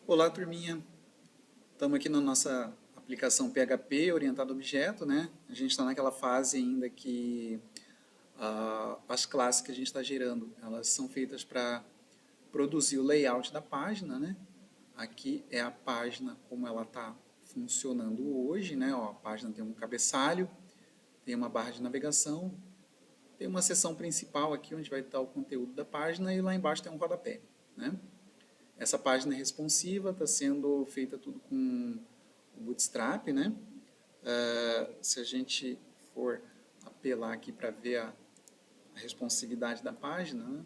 Olá, turminha. Estamos aqui na nossa aplicação PHP orientada a objeto, né? A gente está naquela fase ainda que as classes que a gente está gerando, elas são feitas para produzir o layout da página, né? Aqui é a página como ela está funcionando hoje, né? Ó, a página tem um cabeçalho, tem uma barra de navegação, tem uma seção principal aqui onde vai estar o conteúdo da página e lá embaixo tem um rodapé, né? Essa página é responsiva, está sendo feita tudo com o Bootstrap, né? Se a gente for apelar aqui para ver a responsividade da página, né?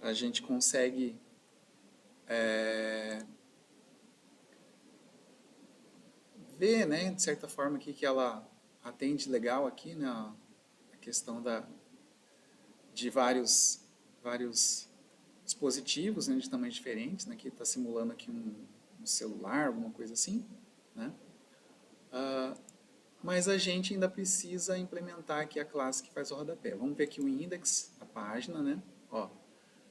A gente consegue ver, né, de certa forma aqui que ela atende legal aqui, né, a questão de vários dispositivos, né, de tamanhos diferentes, né, que está simulando aqui um celular, alguma coisa assim, né? Mas a gente ainda precisa implementar aqui a classe que faz o rodapé. Vamos ver aqui o index, a página, né? Ó,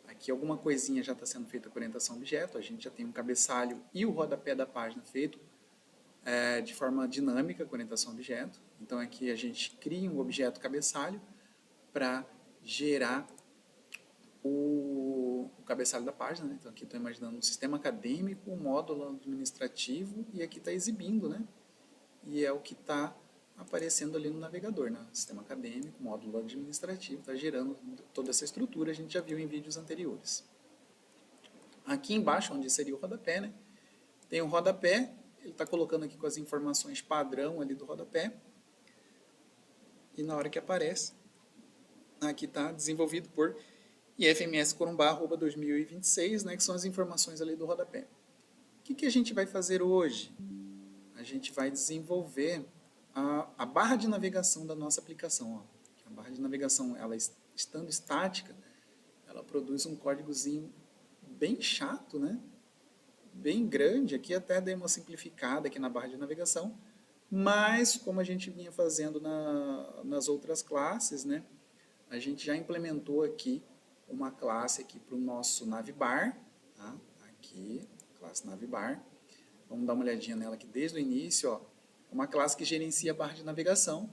aqui alguma coisinha já está sendo feita com orientação objeto, a gente já tem um cabeçalho e o rodapé da página feito de forma dinâmica com orientação objeto. Então aqui a gente cria um objeto cabeçalho para gerar o cabeçalho da página, né? Então aqui estou imaginando um sistema acadêmico, um módulo administrativo e aqui está exibindo, né? E é o que está aparecendo ali no navegador, né? Sistema acadêmico, módulo administrativo, está gerando toda essa estrutura, a gente já viu em vídeos anteriores. Aqui embaixo, onde seria o rodapé, né? Tem o rodapé, ele está colocando aqui com as informações padrão ali do rodapé, e na hora que aparece, aqui está desenvolvido por IFMS Corumbá, arroba 2026, né, que são as informações ali do rodapé. O que a gente vai fazer hoje? A gente vai desenvolver a barra de navegação da nossa aplicação. Ó. A barra de navegação, ela estando estática, ela produz um códigozinho bem chato, né? Bem grande. Aqui até dei uma simplificada aqui na barra de navegação, mas como a gente vinha fazendo nas outras classes, né? A gente já implementou aqui uma classe aqui para o nosso navbar, tá? Aqui, classe navbar. Vamos dar uma olhadinha nela aqui desde o início, ó. É uma classe que gerencia a barra de navegação.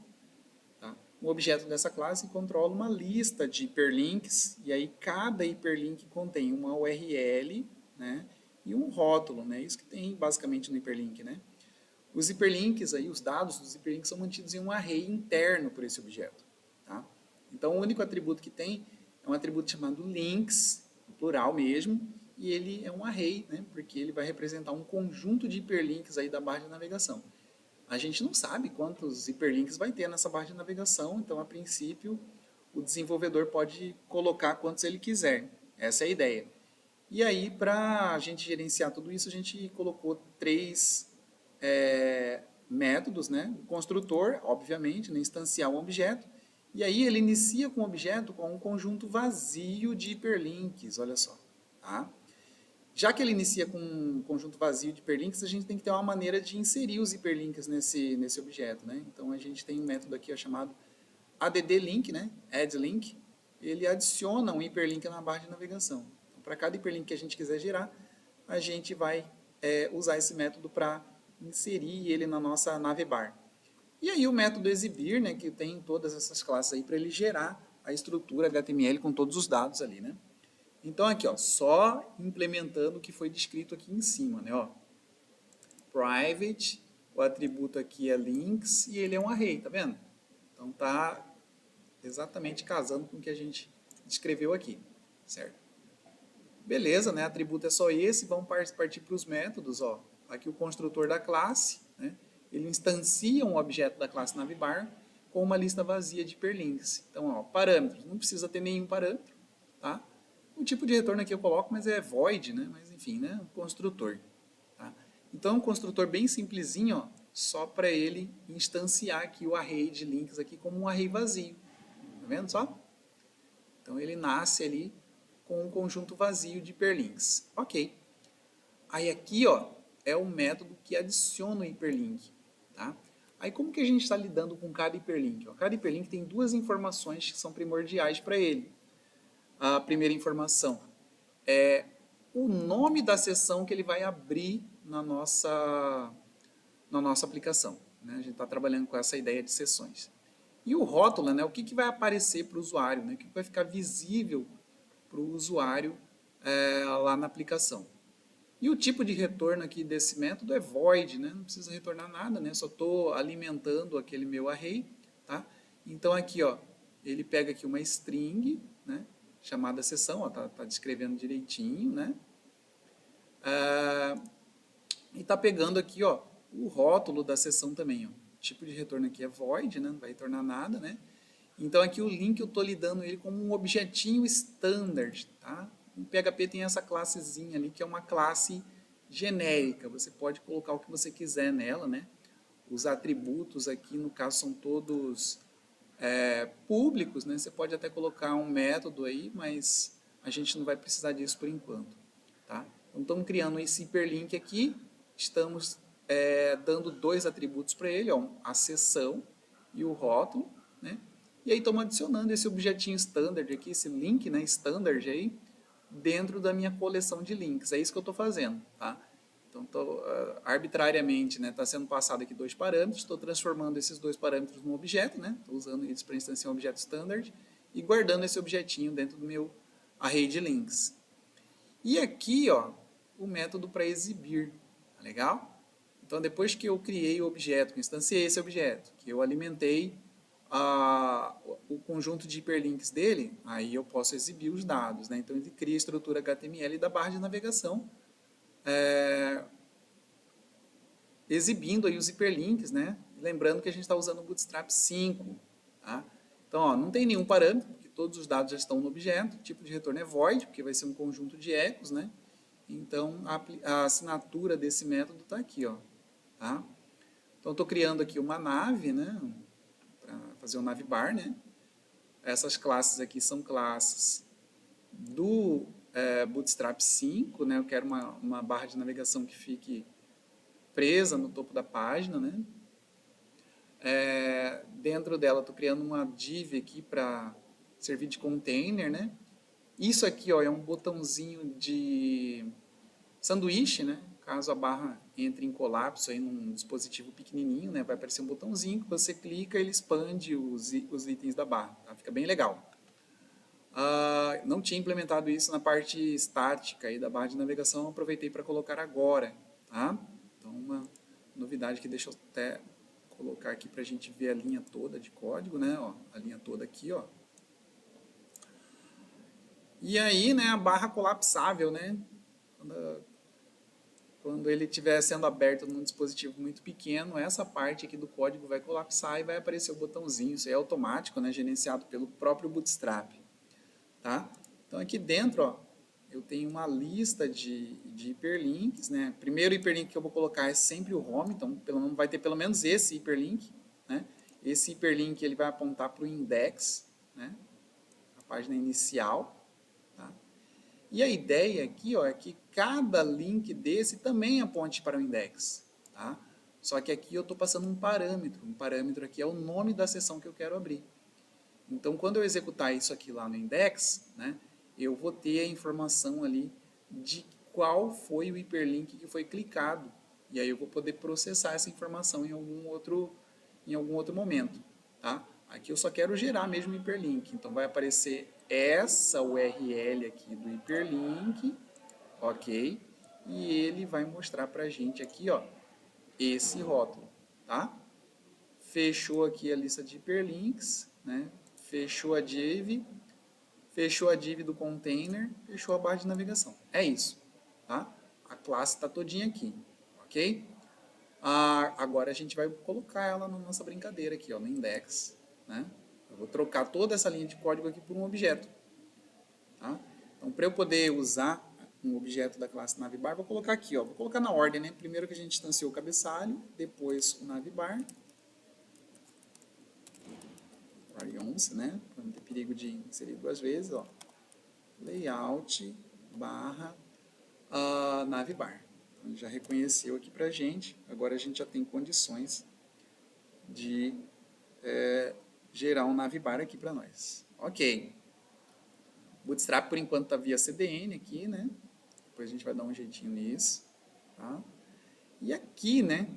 Tá? O objeto dessa classe controla uma lista de hiperlinks, e aí cada hiperlink contém uma URL, né, e um rótulo, né, isso que tem basicamente no hiperlink. Né? Os hiperlinks, aí, os dados dos hiperlinks são mantidos em um array interno por esse objeto. Tá? Então, o único atributo que tem é um atributo chamado links, no plural mesmo, e ele é um array, né, porque ele vai representar um conjunto de hiperlinks aí da barra de navegação. A gente não sabe quantos hiperlinks vai ter nessa barra de navegação, então, a princípio, o desenvolvedor pode colocar quantos ele quiser. Essa é a ideia. E aí, para a gente gerenciar tudo isso, a gente colocou três métodos, né? O construtor, obviamente, né? Instanciar um objeto. E aí ele inicia com o objeto com um conjunto vazio de hiperlinks, olha só. Tá? Já que ele inicia com um conjunto vazio de hiperlinks, a gente tem que ter uma maneira de inserir os hiperlinks nesse objeto. Né? Então a gente tem um método aqui chamado addLink, né? addLink. Ele adiciona um hiperlink na barra de navegação. Então, para cada hiperlink que a gente quiser gerar, a gente vai usar esse método para inserir ele na nossa navbar. E aí o método exibir, né, que tem todas essas classes aí para ele gerar a estrutura HTML com todos os dados ali, né? Então aqui, ó, só implementando o que foi descrito aqui em cima, né, ó. Private, o atributo aqui é links e ele é um array, tá vendo? Então tá exatamente casando com o que a gente descreveu aqui, certo? Beleza, né? Atributo é só esse, vamos partir para os métodos, ó. Aqui o construtor da classe, né? Ele instancia um objeto da classe navbar com uma lista vazia de hiperlinks. Então, ó, parâmetros, não precisa ter nenhum parâmetro, tá? O tipo de retorno aqui eu coloco, mas é void, né? Mas enfim, né? Um construtor, tá? Então, um construtor bem simplesinho, ó, só para ele instanciar aqui o array de links aqui como um array vazio. Tá vendo só? Então, ele nasce ali com um conjunto vazio de hiperlinks. Ok. Aí aqui, ó, é o método que adiciona o hiperlink, tá? Aí como que a gente está lidando com cada hiperlink? Ó, cada hiperlink tem duas informações que são primordiais para ele. A primeira informação é o nome da seção que ele vai abrir na nossa aplicação, né? A gente está trabalhando com essa ideia de seções. E o rótulo, né? O que vai aparecer para o usuário, né? O que vai ficar visível para o usuário lá na aplicação. E o tipo de retorno aqui desse método é void, né? Não precisa retornar nada, né? Só estou alimentando aquele meu array, tá? Então aqui, ó, ele pega aqui uma string, né? Chamada seção, ó, tá descrevendo direitinho, né? E tá pegando aqui, ó, o rótulo da seção também, ó. O tipo de retorno aqui é void, né? Não vai retornar nada, né? Então aqui o link eu estou lidando ele como um objetinho standard, tá? O PHP tem essa classezinha ali que é uma classe genérica. Você pode colocar o que você quiser nela, né? Os atributos aqui, no caso, são todos públicos, né? Você pode até colocar um método aí, mas a gente não vai precisar disso por enquanto, tá? Então estamos criando esse hiperlink aqui, estamos dando dois atributos para ele, ó, a seção e o rótulo, né? E aí estamos adicionando esse objetinho standard aqui, esse link, né, standard aí, dentro da minha coleção de links. É isso que eu estou fazendo, tá? Então, arbitrariamente, né, tá sendo passado aqui dois parâmetros, estou transformando esses dois parâmetros num objeto, né? Estou usando eles para instanciar um objeto standard e guardando esse objetinho dentro do meu array de links. E aqui, ó, o método para exibir, tá legal? Então, depois que eu criei o objeto, que eu instanciei esse objeto, que eu alimentei o conjunto de hiperlinks dele, aí eu posso exibir os dados, né? Então, ele cria a estrutura HTML da barra de navegação, exibindo aí os hiperlinks, né? Lembrando que a gente está usando o Bootstrap 5, tá? Então, ó, não tem nenhum parâmetro, porque todos os dados já estão no objeto, o tipo de retorno é void, porque vai ser um conjunto de ecos, né? Então, a assinatura desse método está aqui, ó, tá? Então, estou criando aqui uma nave, né? Para fazer um navbar, né? Essas classes aqui são classes do Bootstrap 5, né? Eu quero uma barra de navegação que fique presa no topo da página, né? Dentro dela, estou criando uma div aqui para servir de container, né? Isso aqui, ó, é um botãozinho de sanduíche, né? Caso a barra entre em colapso aí num dispositivo pequenininho, né? Vai aparecer um botãozinho que você clica e ele expande os itens da barra, tá? Fica bem legal. Não tinha implementado isso na parte estática aí da barra de navegação, aproveitei para colocar agora, tá? Então, uma novidade que deixa eu até colocar aqui para a gente ver a linha toda de código, né? Ó, a linha toda aqui, ó. E aí, né, a barra colapsável, né? Quando ele estiver sendo aberto num dispositivo muito pequeno, essa parte aqui do código vai colapsar e vai aparecer o botãozinho. Isso é automático, né, gerenciado pelo próprio Bootstrap. Tá? Então aqui dentro, ó, eu tenho uma lista de hiperlinks, né? Primeiro hiperlink que eu vou colocar é sempre o home, então vai ter pelo menos esse hiperlink, né? Esse hiperlink ele vai apontar para o index, né? A página inicial, tá? E a ideia aqui, ó, é que cada link desse também aponte para o index, tá? Só que aqui eu estou passando um parâmetro aqui é o nome da seção que eu quero abrir. Então, quando eu executar isso aqui lá no index, né, eu vou ter a informação ali de qual foi o hiperlink que foi clicado. E aí eu vou poder processar essa informação em algum outro momento. Tá? Aqui eu só quero gerar mesmo o hiperlink. Então, vai aparecer essa URL aqui do hiperlink, ok? E ele vai mostrar para a gente aqui, ó, esse rótulo. Tá? Fechou aqui a lista de hiperlinks, né? Fechou a div do container, fechou a barra de navegação. É isso, tá? A classe está todinha aqui, ok? Agora a gente vai colocar ela na nossa brincadeira aqui, ó, no index, né? Eu vou trocar toda essa linha de código aqui por um objeto, tá? Então, para eu poder usar um objeto da classe navbar, vou colocar aqui, ó, vou colocar na ordem, né? Primeiro que a gente instanciou o cabeçalho, depois o navbar, variance, né? Para não ter perigo de inserir duas vezes, ó. Layout barra navbar. Então, já reconheceu aqui para a gente. Agora a gente já tem condições de gerar um navbar aqui para nós. Ok. Bootstrap por enquanto está via CDN aqui, né? Depois depois a gente vai dar um jeitinho nisso, tá? E aqui, né,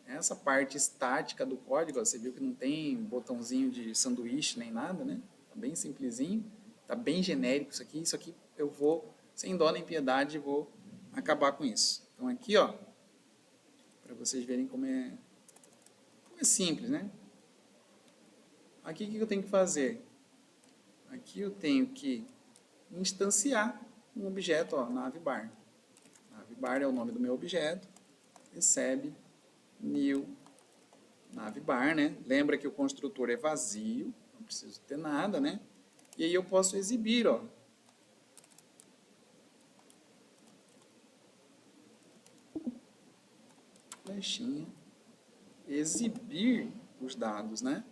essa parte estática do código, ó, você viu que não tem botãozinho de sanduíche nem nada, né? Tá bem simplesinho, tá bem genérico isso aqui. Isso aqui eu vou, sem dó nem piedade, vou acabar com isso. Então aqui, ó, para vocês verem como é simples, né? Aqui o que eu tenho que fazer? Aqui eu tenho que instanciar um objeto, ó, navbar. Navbar é o nome do meu objeto. Recebe new navbar, né? Lembra que o construtor é vazio, não preciso ter nada, né? E aí eu posso exibir, ó. Flechinha. Exibir os dados, né?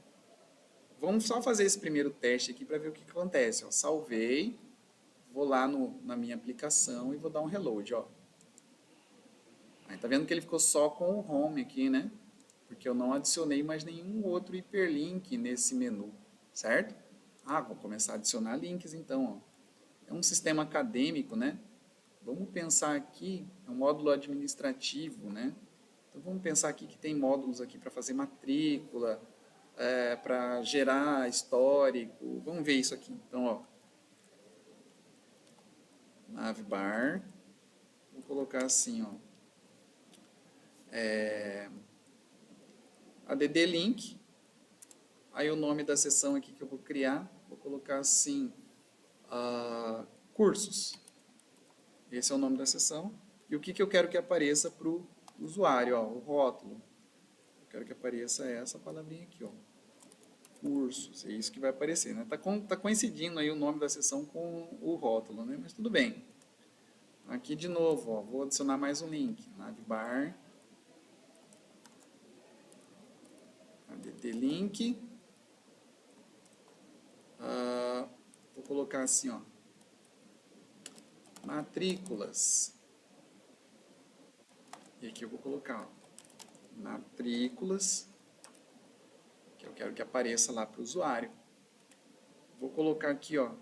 Vamos só fazer esse primeiro teste aqui para ver o que acontece. Ó. Salvei, vou lá na minha aplicação e vou dar um reload. Ó. Aí tá vendo que ele ficou só com o home aqui, né? Porque eu não adicionei mais nenhum outro hiperlink nesse menu, certo? Ah, vou começar a adicionar links então. Ó. É um sistema acadêmico, né? Vamos pensar aqui, é um módulo administrativo, né? Então vamos pensar aqui que tem módulos aqui para fazer matrícula, para gerar histórico. Vamos ver isso aqui. Então, ó, navbar, vou colocar assim, ó, add link, aí o nome da seção aqui que eu vou criar, vou colocar assim, cursos. Esse é o nome da seção. E o que eu quero que apareça para o usuário, ó, o rótulo. Eu quero que apareça essa palavrinha aqui, ó. Cursos, é isso que vai aparecer, né? Tá coincidindo aí o nome da seção com o rótulo, né? Mas tudo bem. Aqui de novo, ó, vou adicionar mais um link, navbar, add link, vou colocar assim, ó, matrículas, e aqui eu vou colocar, ó, matrículas, que eu quero que apareça lá para o usuário. Vou colocar aqui, ó,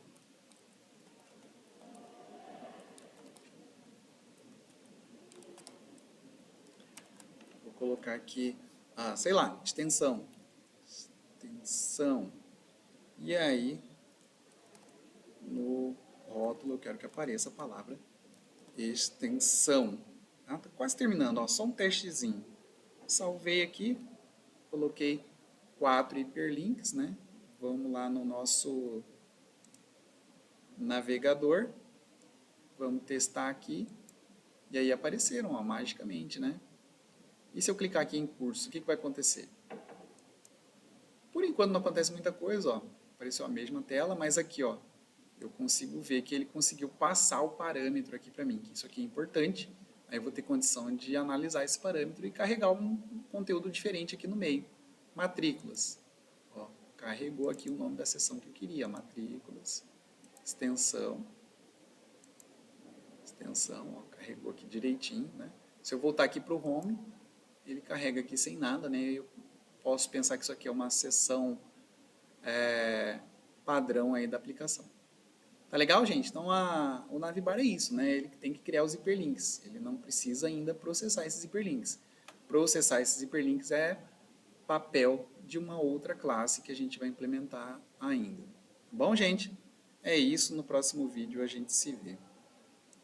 vou colocar aqui, sei lá, extensão, e aí no rótulo eu quero que apareça a palavra extensão. Tá quase terminando, ó, só um testezinho. Salvei aqui, coloquei 4 hiperlinks, né? Vamos lá no nosso navegador, vamos testar aqui, e aí apareceram, ó, magicamente, né? E se eu clicar aqui em curso, o que vai acontecer? Por enquanto não acontece muita coisa, ó. Apareceu a mesma tela, mas aqui, ó, eu consigo ver que ele conseguiu passar o parâmetro aqui para mim, que isso aqui é importante. Aí eu vou ter condição de analisar esse parâmetro e carregar um conteúdo diferente aqui no meio. Matrículas. Ó, carregou aqui o nome da seção que eu queria, matrículas. Extensão, ó, carregou aqui direitinho, né? Se eu voltar aqui para o home, ele carrega aqui sem nada, né? Eu posso pensar que isso aqui é uma seção padrão aí da aplicação. Tá legal, gente? Então o Navbar é isso, né? Ele tem que criar os hiperlinks. Ele não precisa ainda processar esses hiperlinks. Processar esses hiperlinks é papel de uma outra classe que a gente vai implementar ainda. Bom, gente? É isso. No próximo vídeo a gente se vê.